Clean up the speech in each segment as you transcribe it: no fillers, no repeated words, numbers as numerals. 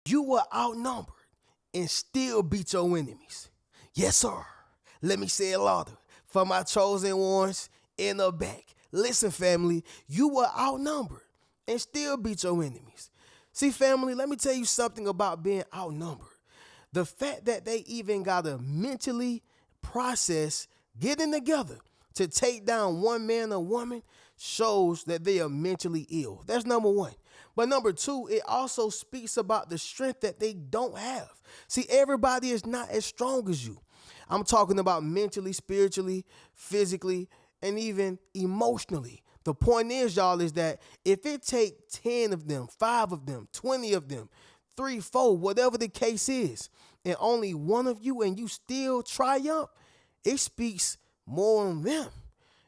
You were outnumbered and still beat your enemies. Yes, sir. Let me say it louder. For my chosen ones in the back. Listen, family, you were outnumbered and still beat your enemies. See, family, let me tell you something about being outnumbered. The fact that they even got to mentally process getting together to take down one man or woman shows that they are mentally ill. That's number one. But number two, it also speaks about the strength that they don't have. See, everybody is not as strong as you. I'm talking about mentally, spiritually, physically, and even emotionally. The point is, y'all, is that if it take 10 of them, 5 of them, 20 of them, 3, 4, whatever the case is, and only one of you and you still triumph, it speaks more on them.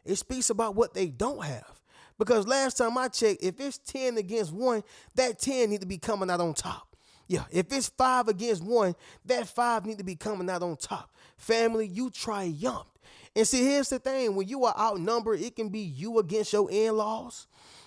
It speaks about what they don't have. Because last time I checked, if it's 10 against 1, that 10 need to be coming out on top. Yeah, if it's 5 against 1, that 5 need to be coming out on top. Family, you triumphed. And see, here's the thing. When you are outnumbered, it can be you against your in-laws.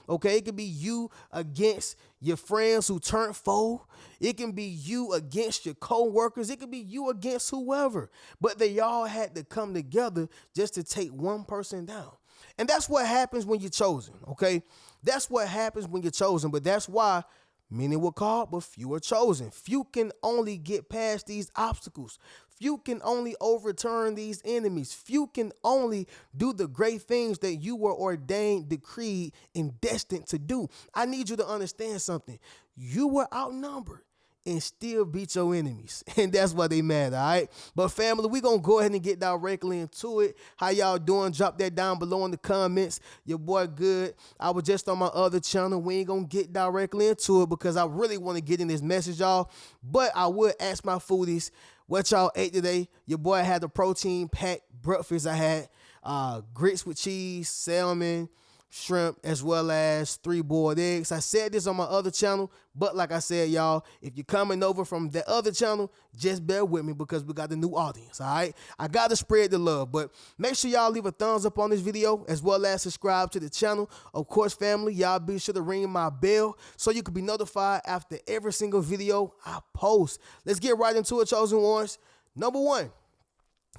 Okay, it can be you against your friends who turned foe. It can be you against your co-workers. It can be you against whoever. But they all had to come together just to take one person down. And that's what happens when you're chosen, okay? That's what happens when you're chosen. But that's why many were called, but few are chosen. Few can only get past these obstacles. Few can only overturn these enemies. Few can only do the great things that you were ordained, decreed, and destined to do. I need you to understand something. You were outnumbered and still beat your enemies. And that's why they mad, all right? But family, we're going to go ahead and get directly into it. How y'all doing? Drop that down below in the comments. Your boy good. I was just on my other channel. We ain't going to get directly into it because I really want to get in this message, y'all. But I would ask my foodies, what y'all ate today? Your boy had a protein-packed breakfast. I had grits with cheese, salmon, shrimp, as well as 3 boiled eggs. I said this on my other channel, but like I said, y'all, if you're coming over from the other channel, just bear with me because we got the new audience, all right? I got to spread the love, but make sure y'all leave a thumbs up on this video as well as subscribe to the channel. Of course, family, y'all be sure to ring my bell so you can be notified after every single video I post. Let's get right into it, chosen ones. Number 1,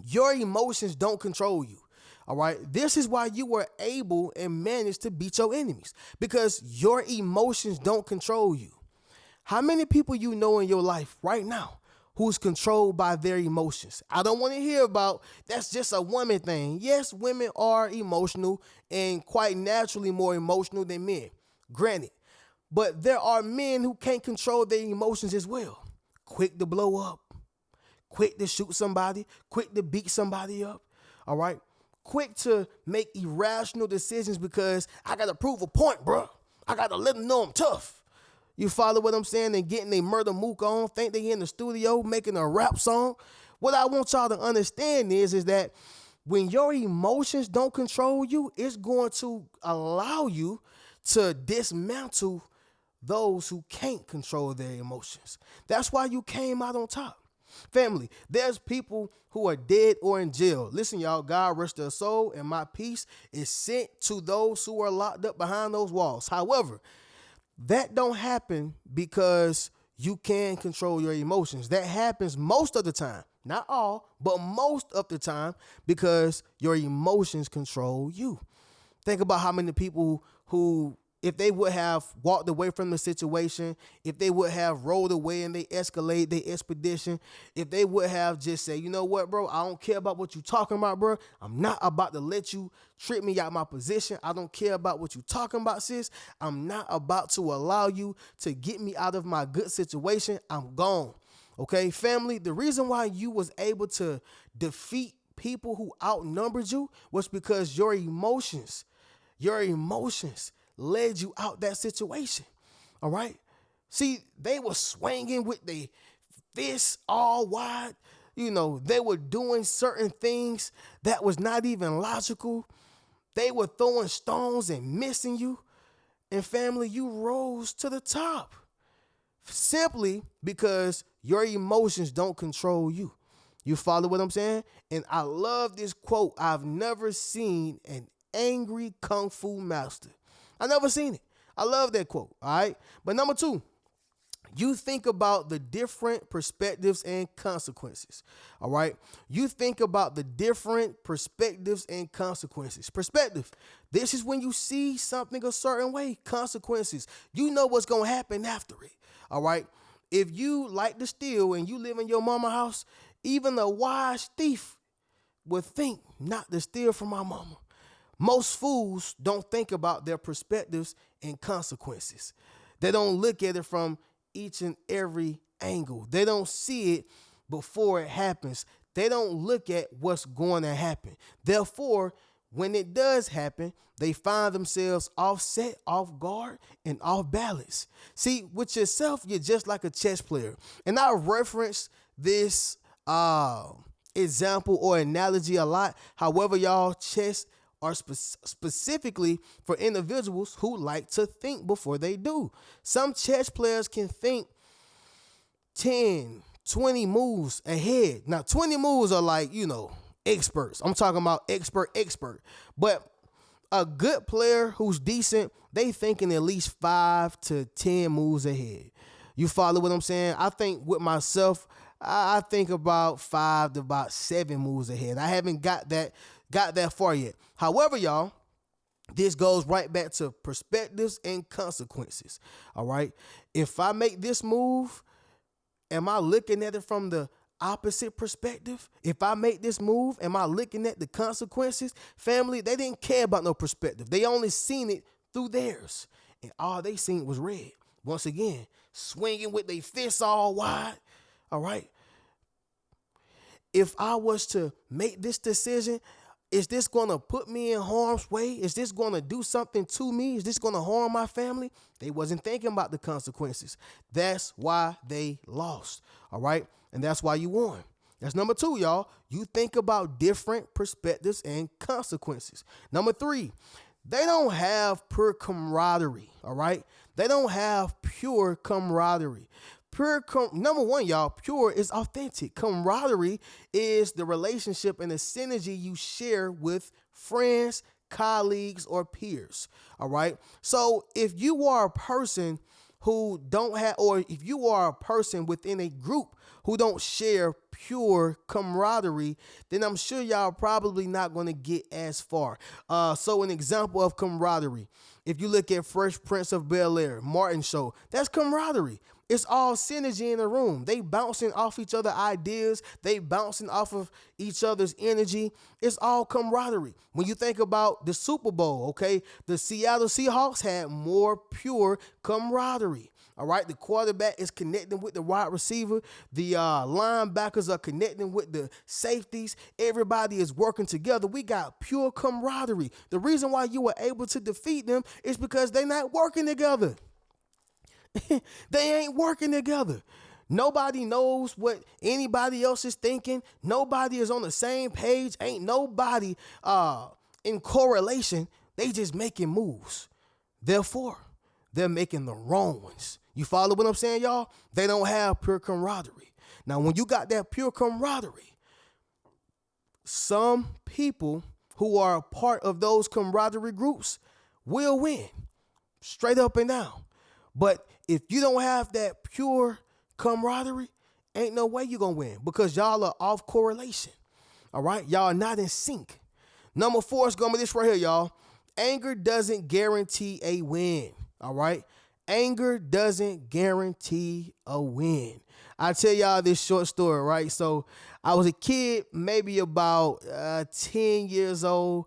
your emotions don't control you. All right, this is why you were able and managed to beat your enemies, because your emotions don't control you. How many people you know in your life right now who's controlled by their emotions? I don't want to hear about that's just a woman thing. Yes, women are emotional and quite naturally more emotional than men, granted. But there are men who can't control their emotions as well. Quick to blow up, quick to shoot somebody, quick to beat somebody up, all right? Quick to make irrational decisions because I got to prove a point, bro. I got to let them know I'm tough. You follow what I'm saying? And getting a murder mook on, think they in the studio making a rap song. What I want y'all to understand is that when your emotions don't control you, it's going to allow you to dismantle those who can't control their emotions. That's why you came out on top. Family, there's people who are dead or in jail. Listen, y'all, God rest their soul, and my peace is sent to those who are locked up behind those walls. However, that don't happen because you can control your emotions. That happens most of the time, not all, but most of the time, because your emotions control you. Think about how many people who, if they would have walked away from the situation, if they would have rolled away and they escalate their expedition, if they would have just said, you know what, bro, I don't care about what you talking about, bro. I'm not about to let you trick me out my position. I don't care about what you talking about, sis. I'm not about to allow you to get me out of my good situation. I'm gone. Okay, family, the reason why you was able to defeat people who outnumbered you was because your emotions led you out that situation, all right? See, they were swinging with their fists all wide. You know, they were doing certain things that was not even logical. They were throwing stones and missing you. And family, you rose to the top simply because your emotions don't control you. You follow what I'm saying? And I love this quote. I've never seen an angry kung fu master. I never seen it. I love that quote, all right? But number 2, You think about the different perspectives and consequences. All right. You think about the different perspectives and consequences. Perspective. This is when you see something a certain way. Consequences. You know what's going to happen after it. All right. If you like to steal and you live in your mama house, even a wise thief would think not to steal from my mama. Most fools don't think about their perspectives and consequences. They don't look at it from each and every angle. They don't see it before it happens. They don't look at what's going to happen. Therefore, when it does happen, they find themselves offset, off guard, and off balance. See, with yourself, you're just like a chess player. And I reference this example or analogy a lot. However, y'all, chess are specifically for individuals who like to think before they do. Some chess players can think 10, 20 moves ahead. Now, 20 moves are like, experts. I'm talking about expert. But a good player who's decent, they thinking at least 5 to 10 moves ahead. You follow what I'm saying? I think with myself, I think about 5 to about 7 moves ahead. I haven't got that far yet. However, y'all, this goes right back to perspectives and consequences. All right. If I make this move, am I looking at it from the opposite perspective? If I make this move, am I looking at the consequences? Family, they didn't care about no perspective. They only seen it through theirs. And all they seen was red. Once again, swinging with their fists all wide. All right. If I was to make this decision, is this going to put me in harm's way? Is this going to do something to me? Is this going to harm my family? They wasn't thinking about the consequences. That's why they lost. All right. And that's why you won. That's number 2, y'all. You think about different perspectives and consequences. Number 3, they don't have pure camaraderie. All right. They don't have pure camaraderie. Number 1, y'all, pure is authentic. Camaraderie is the relationship and the synergy you share with friends, colleagues, or peers. All right. So if you are a person who don't have, or if you are a person within a group who don't share pure camaraderie, then I'm sure y'all probably not going to get as far. So an example of camaraderie, if you look at Fresh Prince of Bel-Air, Martin Show, that's camaraderie. It's all synergy in the room. They bouncing off each other's ideas. They bouncing off of each other's energy. It's all camaraderie. When you think about the Super Bowl, okay, the Seattle Seahawks had more pure camaraderie. All right, the quarterback is connecting with the wide receiver. The linebackers are connecting with the safeties. Everybody is working together. We got pure camaraderie. The reason why you were able to defeat them is because they're not working together. They ain't working together. Nobody knows what anybody else is thinking. Nobody is on the same page. Ain't nobody in correlation. They just making moves. Therefore, they're making the wrong ones. You follow what I'm saying, y'all? They don't have pure camaraderie. Now, when you got that pure camaraderie, some people who are a part of those camaraderie groups will win, straight up and down. But if you don't have that pure camaraderie, ain't no way you're going to win because y'all are off correlation. All right? Y'all are not in sync. Number 4 is going to be this right here, y'all. Anger doesn't guarantee a win. All right? Anger doesn't guarantee a win. I tell y'all this short story, right? So I was a kid, maybe about 10 years old.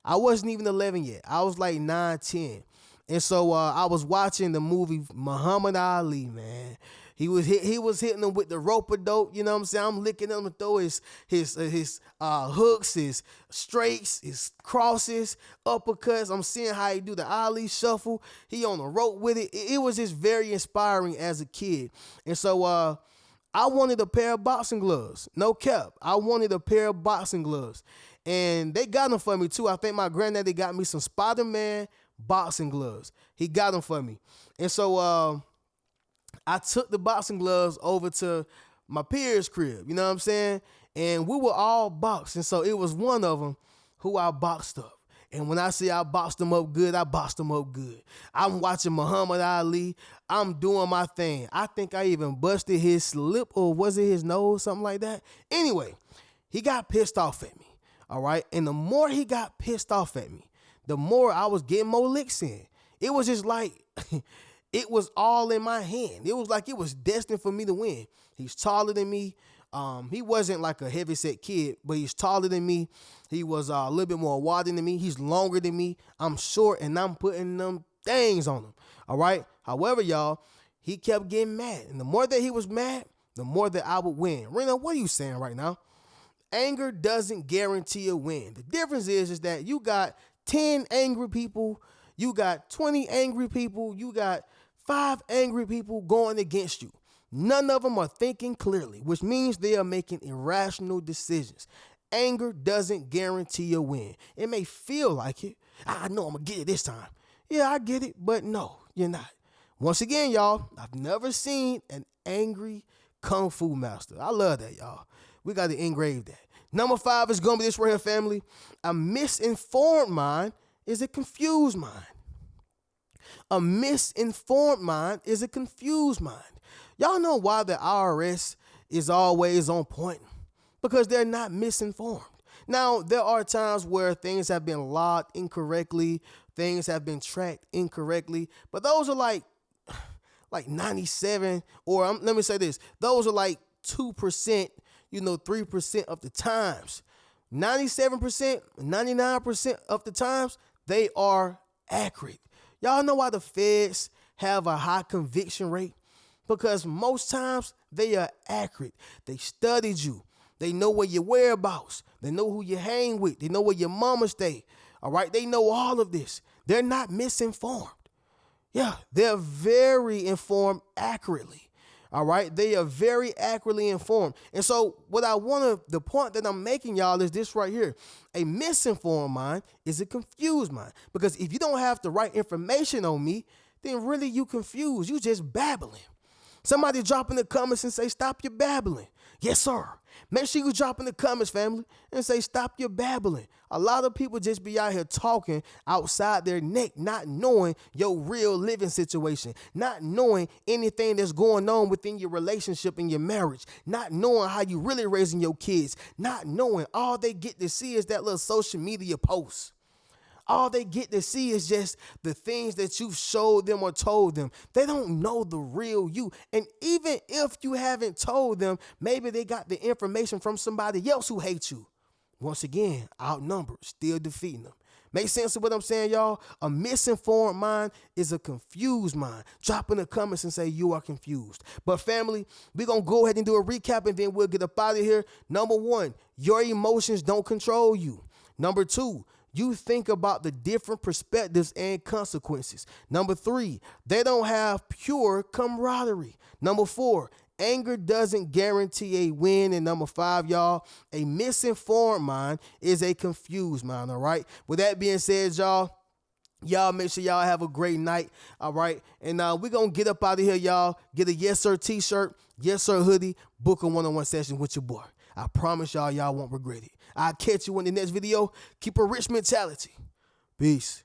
I wasn't even 11 yet. I was like 9, 10. And so I was watching the movie Muhammad Ali, man. He was hitting him with the rope-a-dope, you know what I'm saying? I'm licking him to throw his hooks, his straights, his crosses, uppercuts. I'm seeing how he do the Ali shuffle. He on the rope with it. It was just very inspiring as a kid. And so I wanted a pair of boxing gloves. No cap. I wanted a pair of boxing gloves. And they got them for me too. I think my granddaddy got me some Spider-Man boxing gloves. He got them for me. And so I took the boxing gloves over to my peer's crib, you know what I'm saying? And we were all boxed. And so it was one of them who I boxed up. And when I say I boxed him up good, I boxed him up good. I'm watching Muhammad Ali. I'm doing my thing. I think I even busted his lip, or was it his nose, something like that. Anyway, he got pissed off at me, all right? And the more he got pissed off at me, the more I was getting more licks in. It was just like, it was all in my hand. It was like it was destined for me to win. He's taller than me. He wasn't like a heavyset kid, but he's taller than me. He was a little bit more wide than me. He's longer than me. I'm short, and I'm putting them things on him, all right? However, y'all, he kept getting mad. And the more that he was mad, the more that I would win. Reno, what are you saying right now? Anger doesn't guarantee a win. The difference is that you got 10 angry people, you got 20 angry people, you got 5 angry people going against you. None of them are thinking clearly, which means they are making irrational decisions. Anger doesn't guarantee a win. It may feel like it. I know I'm going to get it this time. Yeah, I get it, but no, you're not. Once again, y'all, I've never seen an angry Kung Fu master. I love that, y'all. We got to engrave that. Number 5 is going to be this right here, family. A misinformed mind is a confused mind. A misinformed mind is a confused mind. Y'all know why the IRS is always on point? Because they're not misinformed. Now, there are times where things have been logged incorrectly, things have been tracked incorrectly, but those are like 97, or let me say this, those are like 2%, 3% of the times. 97%, 99% of the times, they are accurate. Y'all know why the feds have a high conviction rate? Because most times they are accurate. They studied you. They know where your whereabouts. They know who you hang with. They know where your mama stay. All right. They know all of this. They're not misinformed. Yeah, they're very informed accurately. All right. They are very accurately informed. And so the point that I'm making, y'all, is this right here. A misinformed mind is a confused mind. Because if you don't have the right information on me, then really you confused. You just babbling. Somebody drop in the comments and say, stop your babbling. Yes, sir. Make sure you drop in the comments, family, and say, stop your babbling. A lot of people just be out here talking outside their neck, not knowing your real living situation, not knowing anything that's going on within your relationship and your marriage, not knowing how you really raising your kids, not knowing. All they get to see is that little social media post. All they get to see is just the things that you've showed them or told them. They don't know the real you. And even if you haven't told them, maybe they got the information from somebody else who hates you. Once again, outnumbered, still defeating them. Make sense of what I'm saying, y'all? A misinformed mind is a confused mind. Drop in the comments and say you are confused. But family, we're going to go ahead and do a recap, and then we'll get up out of here. Number 1, your emotions don't control you. Number 2, you think about the different perspectives and consequences. Number 3, they don't have pure camaraderie. Number 4, anger doesn't guarantee a win. And number 5, y'all, a misinformed mind is a confused mind, all right? With that being said, y'all make sure y'all have a great night, all right? And we're going to get up out of here, y'all. Get a Yes Sir t-shirt, Yes Sir hoodie, book a one-on-one session with your boy. I promise y'all won't regret it. I'll catch you in the next video. Keep a rich mentality. Peace.